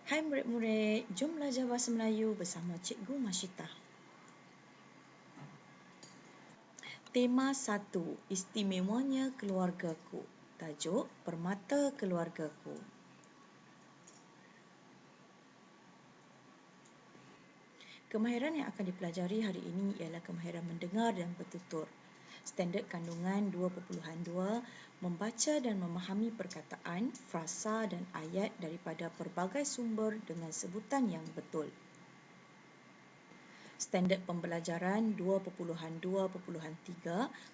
Hai murid-murid, jom belajar bahasa Melayu bersama Cikgu Masyitah. Tema 1, istimewanya keluargaku. Tajuk, Permata Keluargaku. Kemahiran yang akan dipelajari hari ini ialah kemahiran mendengar dan bertutur. Standard kandungan 2.2, membaca dan memahami perkataan, frasa dan ayat daripada pelbagai sumber dengan sebutan yang betul. Standard pembelajaran 2.2.3,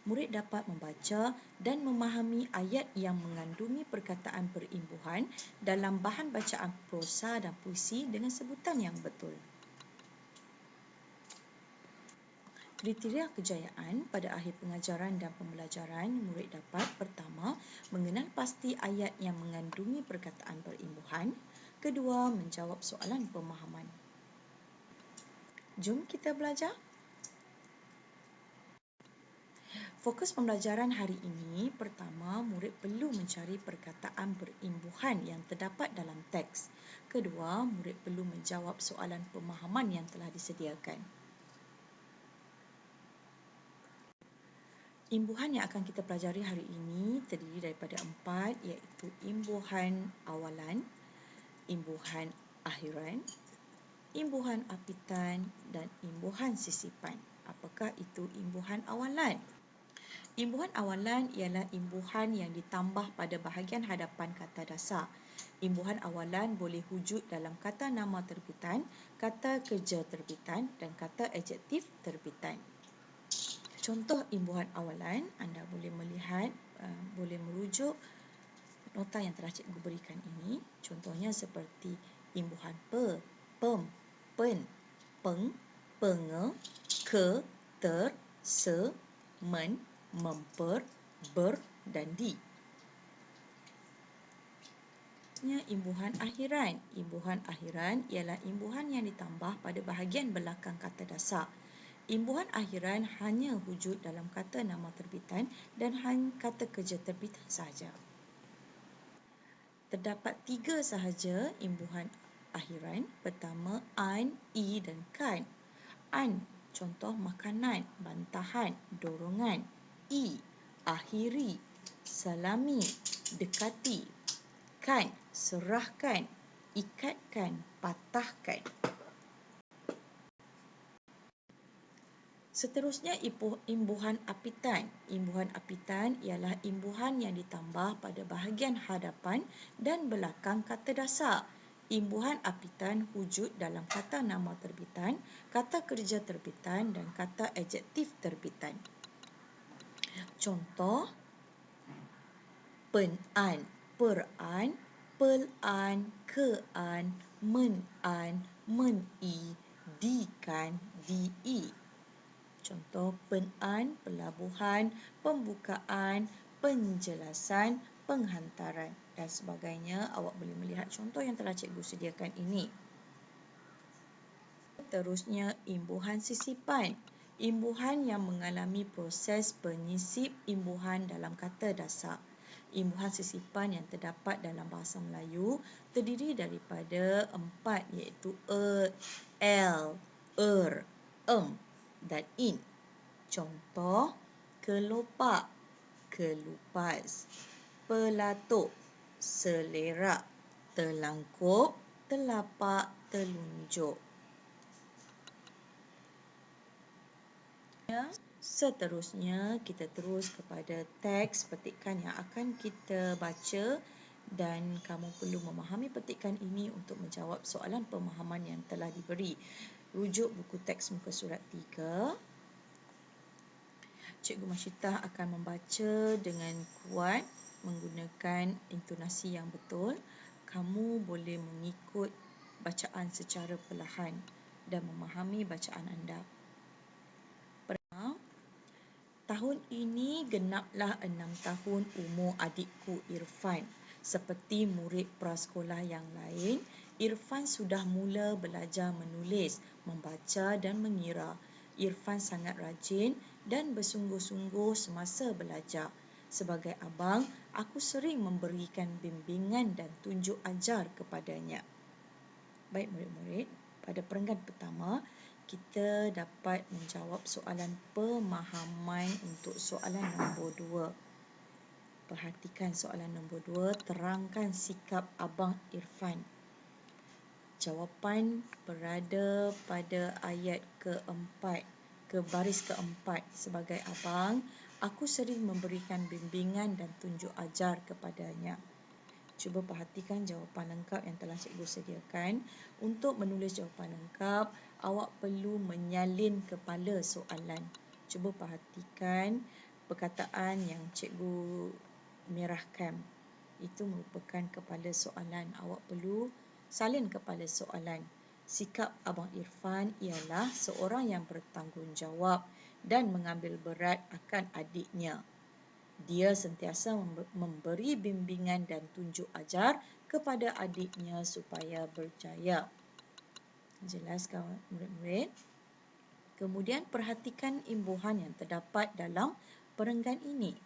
murid dapat membaca dan memahami ayat yang mengandungi perkataan berimbuhan dalam bahan bacaan prosa dan puisi dengan sebutan yang betul. Kriteria kejayaan pada akhir pengajaran dan pembelajaran, murid dapat pertama, mengenal pasti ayat yang mengandungi perkataan berimbuhan. Kedua, menjawab soalan pemahaman. Jom kita belajar. Fokus pembelajaran hari ini, pertama, murid perlu mencari perkataan berimbuhan yang terdapat dalam teks. Kedua, murid perlu menjawab soalan pemahaman yang telah disediakan. Imbuhan yang akan kita pelajari hari ini terdiri daripada 4, iaitu imbuhan awalan, imbuhan akhiran, imbuhan apitan dan imbuhan sisipan. Apakah itu imbuhan awalan? Imbuhan awalan ialah imbuhan yang ditambah pada bahagian hadapan kata dasar. Imbuhan awalan boleh wujud dalam kata nama terbitan, kata kerja terbitan dan kata adjektif terbitan. Contoh imbuhan awalan, anda boleh melihat, boleh merujuk nota yang telah cikgu berikan ini. Contohnya seperti imbuhan pe, pem, pen, peng, penge, ke, ter, se, men, memper, ber dan di. Imbuhan akhiran. Imbuhan akhiran ialah imbuhan yang ditambah pada bahagian belakang kata dasar. Imbuhan akhiran hanya wujud dalam kata nama terbitan dan kata kerja terbitan sahaja. Terdapat 3 sahaja imbuhan akhiran. Pertama, an, i dan kan. An, contoh makanan, bantahan, dorongan. I, akhiri, salami, dekati. Kan, serahkan, ikatkan, patahkan. Seterusnya, imbuhan apitan. Imbuhan apitan ialah imbuhan yang ditambah pada bahagian hadapan dan belakang kata dasar. Imbuhan apitan wujud dalam kata nama terbitan, kata kerja terbitan dan kata adjektif terbitan. Contoh, pen-an, per-an, pel-an, ke-an, men-an, men-i, di-kan, di-i. Contoh, pen-an, pelabuhan, pembukaan, penjelasan, penghantaran dan sebagainya. Awak boleh melihat contoh yang telah cikgu sediakan ini. Terusnya, imbuhan sisipan. Imbuhan yang mengalami proses penyisip imbuhan dalam kata dasar. Imbuhan sisipan yang terdapat dalam bahasa Melayu terdiri daripada 4, iaitu el, dan in. Contoh, kelopak, kelupas, pelatuk, selerak, telangkup, telapak, telunjuk. Seterusnya, kita terus kepada teks petikan yang akan kita baca dan kamu perlu memahami petikan ini untuk menjawab soalan pemahaman yang telah diberi. Rujuk buku teks muka surat 3. Cikgu Masyitah akan membaca dengan kuat menggunakan intonasi yang betul. Kamu boleh mengikut bacaan secara perlahan dan memahami bacaan anda. Tahun ini genaplah 6 tahun umur adikku Irfan. Seperti murid prasekolah yang lain, Irfan sudah mula belajar menulis, membaca dan mengira. Irfan sangat rajin dan bersungguh-sungguh semasa belajar. Sebagai abang, aku sering memberikan bimbingan dan tunjuk ajar kepadanya. Baik murid-murid, pada perenggan pertama, kita dapat menjawab soalan pemahaman untuk soalan nombor 2. Perhatikan soalan nombor 2, terangkan sikap Abang Irfan. Jawapan berada pada ayat keempat, ke baris keempat. Sebagai abang, aku sering memberikan bimbingan dan tunjuk ajar kepadanya. Cuba perhatikan jawapan lengkap yang telah cikgu sediakan. Untuk menulis jawapan lengkap, awak perlu menyalin kepala soalan. Cuba perhatikan perkataan yang cikgu merahkan. Itu merupakan kepala soalan. Awak perlu salin kepala soalan. Sikap Abang Irfan ialah seorang yang bertanggungjawab dan mengambil berat akan adiknya. Dia sentiasa memberi bimbingan dan tunjuk ajar kepada adiknya supaya berjaya. Jelas kawan murid-murid? Kemudian perhatikan imbuhan yang terdapat dalam perenggan ini.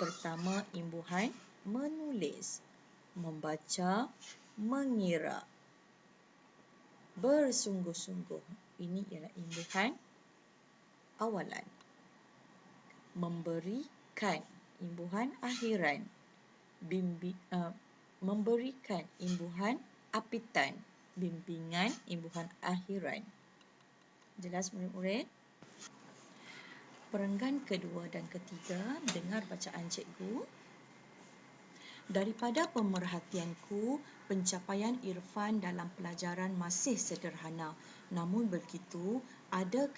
Pertama, imbuhan menulis, membaca, mengira, bersungguh-sungguh. Ini ialah imbuhan awalan. Memberikan, imbuhan akhiran. Memberikan, imbuhan apitan. Bimbingan, imbuhan akhiran. Jelas murid-murid? Perenggan kedua dan ketiga, dengar bacaan cikgu. Daripada pemerhatianku, pencapaian Irfan dalam pelajaran masih sederhana. Namun begitu, ada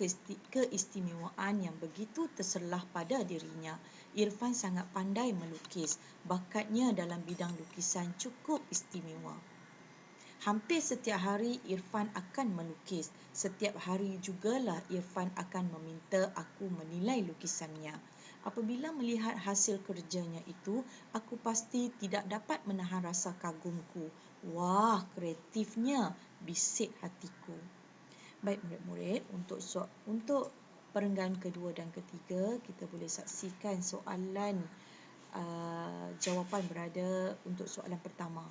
keistimewaan yang begitu terserlah pada dirinya. Irfan sangat pandai melukis. Bakatnya dalam bidang lukisan cukup istimewa. Hampir setiap hari Irfan akan melukis. Setiap hari jugalah Irfan akan meminta aku menilai lukisannya. Apabila melihat hasil kerjanya itu, aku pasti tidak dapat menahan rasa kagumku. Wah, kreatifnya, bisik hatiku. Baik murid-murid, untuk perenggan kedua dan ketiga, kita boleh saksikan soalan jawapan berada untuk soalan pertama.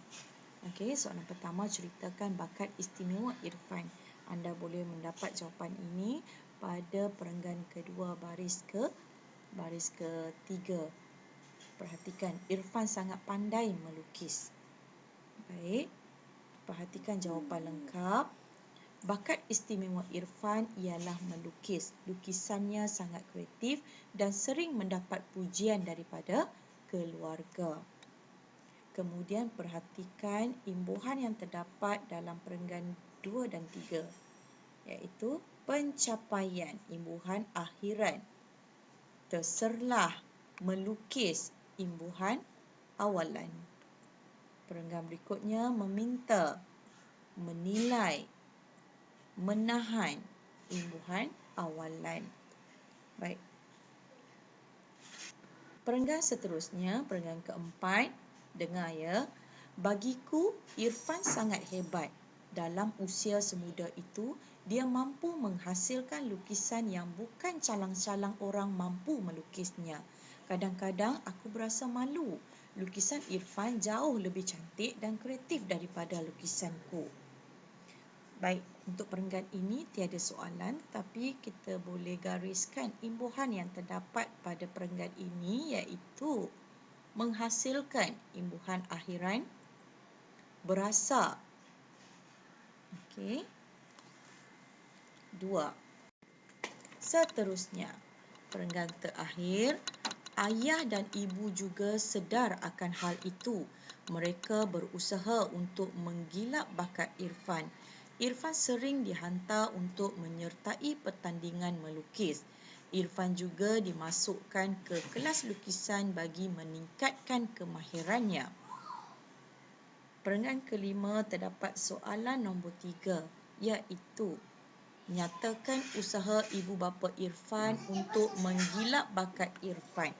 Okey, soalan pertama ceritakan bakat istimewa Irfan. Anda boleh mendapat jawapan ini pada perenggan kedua baris ketiga. Perhatikan, Irfan sangat pandai melukis. Baik, perhatikan jawapan lengkap. Bakat istimewa Irfan ialah melukis. Lukisannya sangat kreatif dan sering mendapat pujian daripada keluarga. Kemudian perhatikan imbuhan yang terdapat dalam perenggan 2 dan 3, iaitu pencapaian, imbuhan akhiran. Terserlah melukis, imbuhan awalan. Perenggan berikutnya meminta, menilai, menahan, imbuhan awalan. Baik. Perenggan seterusnya, perenggan keempat, dengar ya. Bagiku, Irfan sangat hebat. Dalam usia semuda itu, dia mampu menghasilkan lukisan yang bukan calang-calang orang mampu melukisnya. Kadang-kadang aku berasa malu. Lukisan Irfan jauh lebih cantik dan kreatif daripada lukisanku. Baik, untuk perenggan ini tiada soalan, tapi kita boleh gariskan imbuhan yang terdapat pada perenggan ini, iaitu menghasilkan, imbuhan akhiran, berasa. Okey. 2. Seterusnya, perenggan terakhir, ayah dan ibu juga sedar akan hal itu. Mereka berusaha untuk menggilap bakat Irfan. Irfan sering dihantar untuk menyertai pertandingan melukis. Irfan juga dimasukkan ke kelas lukisan bagi meningkatkan kemahirannya. Perenggan kelima terdapat soalan nombor 3, iaitu nyatakan usaha ibu bapa Irfan untuk menggilap bakat Irfan.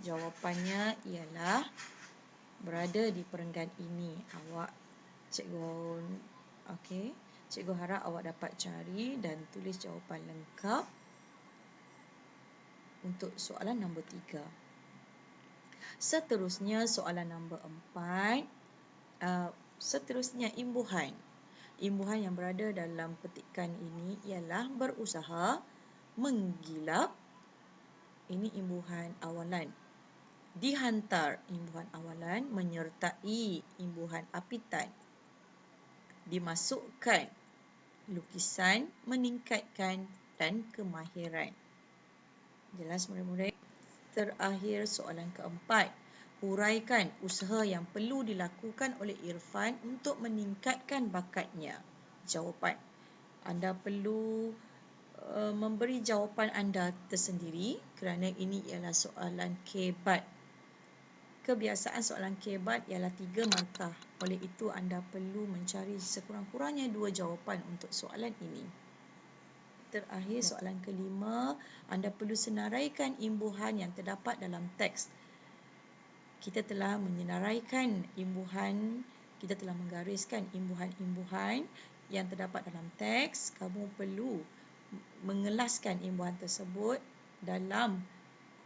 Jawapannya ialah berada di perenggan ini. Cikgu harap awak dapat cari dan tulis jawapan lengkap untuk soalan nombor 3. Seterusnya soalan nombor 4. Seterusnya imbuhan. Imbuhan yang berada dalam petikan ini ialah berusaha, menggilap, ini imbuhan awalan. Dihantar, imbuhan awalan, menyertai imbuhan apitan. Dimasukkan, lukisan, meningkatkan dan kemahiran. Jelas murid-murid? Terakhir soalan keempat. Huraikan usaha yang perlu dilakukan oleh Irfan untuk meningkatkan bakatnya. Jawapan. Anda perlu memberi jawapan anda tersendiri kerana ini ialah soalan kebat. Kebiasaan soalan kebat ialah 3 markah. Oleh itu anda perlu mencari sekurang-kurangnya 2 jawapan untuk soalan ini. Terakhir soalan kelima, anda perlu senaraikan imbuhan yang terdapat dalam teks. Kita telah menyenaraikan imbuhan, kita telah menggariskan imbuhan-imbuhan yang terdapat dalam teks. Kamu perlu mengelaskan imbuhan tersebut dalam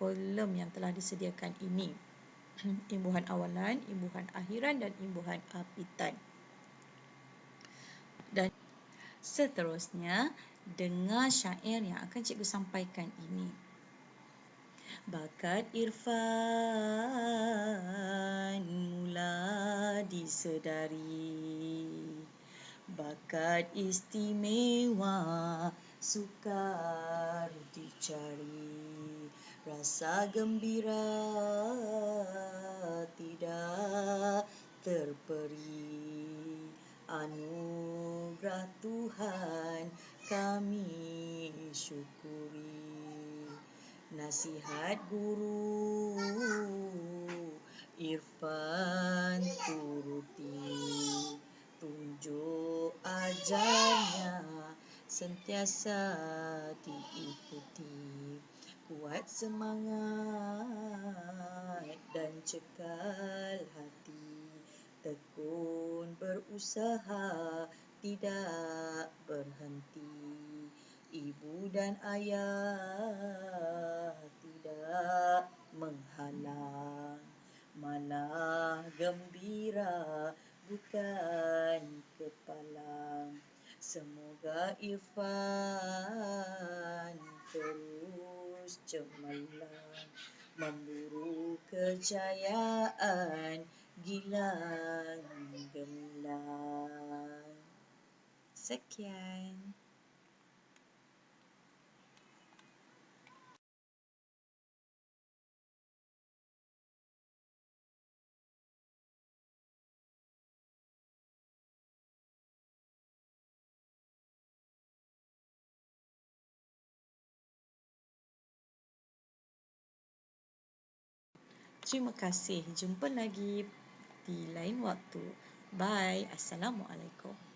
kolom yang telah disediakan ini. Imbuhan awalan, imbuhan akhiran dan imbuhan apitan. Dan seterusnya, dengar syair yang akan cikgu sampaikan ini. Bakat Irfan mula disedari, bakat istimewa sukar dicari, rasa gembira tidak terperi, anugerah Tuhan kami syukuri. Nasihat guru Irfan turuti, tunjuk ajarnya sentiasa diikuti. Kuat semangat dan cekal hati, tekun berusaha tidak berhenti. Ibu dan ayah tidak menghalang, malah gembira bukan kepalang. Semoga Irfan terus cemerlang, memburu kejayaan gilang gemilang. Sekian. Terima kasih. Jumpa lagi di lain waktu. Bye. Assalamualaikum.